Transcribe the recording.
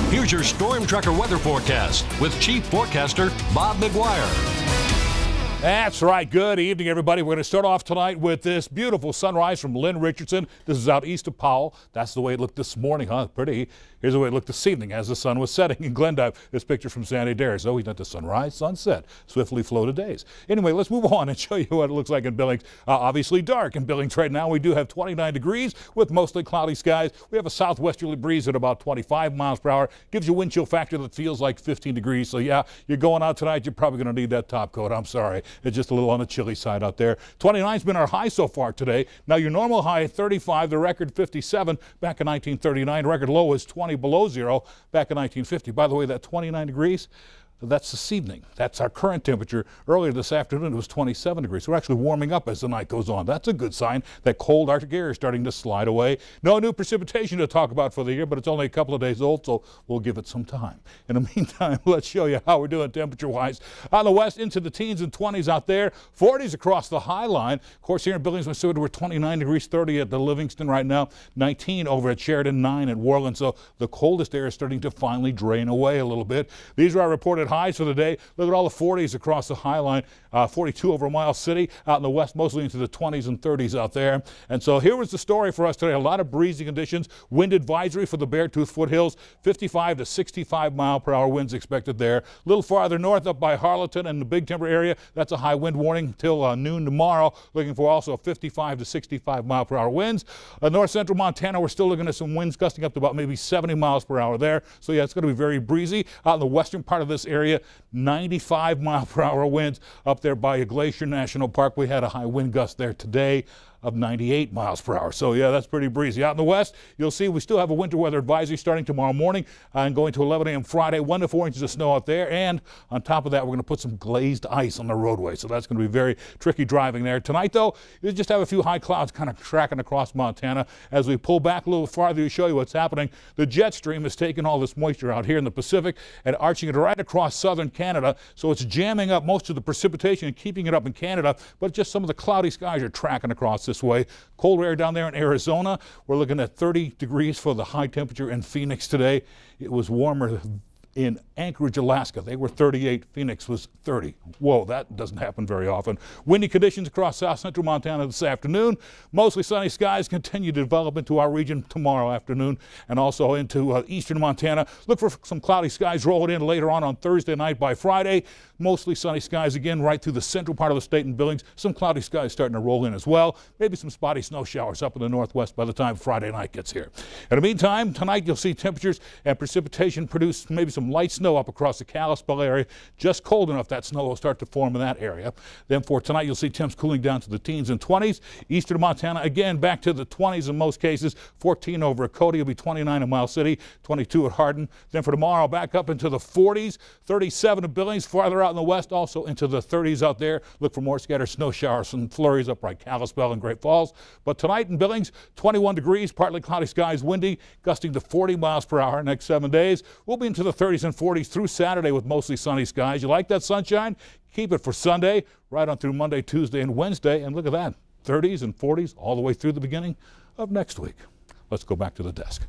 Here's your Storm Tracker weather forecast with Chief Forecaster Bob McGuire. That's right. Good evening, everybody. We're going to start off tonight with this beautiful sunrise from Lynn Richardson. This is out east of Powell. That's the way it looked this morning, huh? Pretty. Here's the way it looked this evening as the sun was setting in Glendive. This picture from Sandy Adair. So we got the sunrise, sunset, swiftly floated days. Anyway, let's move on and show you what it looks like in Billings. Obviously dark in Billings right now. We do have 29 degrees with mostly cloudy skies. We have a southwesterly breeze at about 25 miles per hour. Gives you a wind chill factor that feels like 15 degrees. So yeah, you're going out tonight, you're probably going to need that top coat. I'm sorry. It's just a little on the chilly side out there. 29's been our high so far today. Now your normal high 35, the record 57 back in 1939. Record low was 20 below zero back in 1950. By the way, that 29 degrees, that's this evening. That's our current temperature. Earlier this afternoon, it was 27 degrees. We're actually warming up as the night goes on. That's a good sign that cold Arctic air is starting to slide away. No new precipitation to talk about for the year, but it's only a couple of days old, so we'll give it some time. In the meantime, let's show you how we're doing temperature-wise. On the west, into the teens and 20s out there. 40s across the high line. Of course, here in Billings, Minnesota, we're 29 degrees, 30 at the Livingston right now, 19 over at Sheridan, 9 at Worland. So the coldest air is starting to finally drain away a little bit. These are our reported highs for the day. Look at all the 40s across the high line. 42 over Miles City. Out in the west, mostly into the 20s and 30s out there. And so here was the story for us today. A lot of breezy conditions. Wind advisory for the Beartooth foothills. 55 to 65 mile per hour winds expected there. A little farther north up by Harleton and the Big Timber area. That's a high wind warning till noon tomorrow. Looking for also 55 to 65 mile per hour winds. North central Montana, we're still looking at some winds gusting up to about maybe 70 miles per hour there. So yeah, it's going to be very breezy. Out in the western part of this area, 95 mile per hour winds. Up there by Glacier National Park, we had a high wind gust there today of 98 miles per hour. So yeah, that's pretty breezy. Out in the west, you'll see we still have a winter weather advisory starting tomorrow morning and going to 11 a.m. Friday. 1 to 4 inches of snow out there. And on top of that, we're going to put some glazed ice on the roadway. So that's going to be very tricky driving there. Tonight, though, you just have a few high clouds kind of tracking across Montana. As we pull back a little farther to show you what's happening, the jet stream is taking all this moisture out here in the Pacific and arching it right across southern Canada. So it's jamming up most of the precipitation and keeping it up in Canada, but just some of the cloudy skies are tracking across this way. Cold air down there in Arizona. We're looking at 30 degrees for the high temperature in Phoenix today. It was warmer in Anchorage, Alaska. They were 38. Phoenix was 30. Whoa, that doesn't happen very often. Windy conditions across south central Montana this afternoon. Mostly sunny skies continue to develop into our region tomorrow afternoon and also into eastern Montana. Look for some cloudy skies rolling in later on Thursday night by Friday. Mostly sunny skies again right through the central part of the state in Billings. Some cloudy skies starting to roll in as well. Maybe some spotty snow showers up in the northwest by the time Friday night gets here. In the meantime, tonight you'll see temperatures and precipitation produce maybe some light snow up across the Kalispell area. Just cold enough that snow will start to form in that area. Then for tonight, you'll see temps cooling down to the teens and 20s. Eastern Montana, again, back to the 20s in most cases. 14 over at Cody will be 29 in Miles City, 22 at Hardin. Then for tomorrow, back up into the 40s, 37 at Billings, farther out in the west, also into the 30s out there. Look for more scattered snow showers and flurries up by Kalispell and Great Falls. But tonight in Billings, 21 degrees, partly cloudy skies, windy, gusting to 40 miles per hour. Next 7 days, we'll be into the 30s and 40s through Saturday with mostly sunny skies. You like that sunshine? Keep it for Sunday, right on through Monday, Tuesday, and Wednesday. And look at that, 30s and 40s all the way through the beginning of next week. Let's go back to the desk.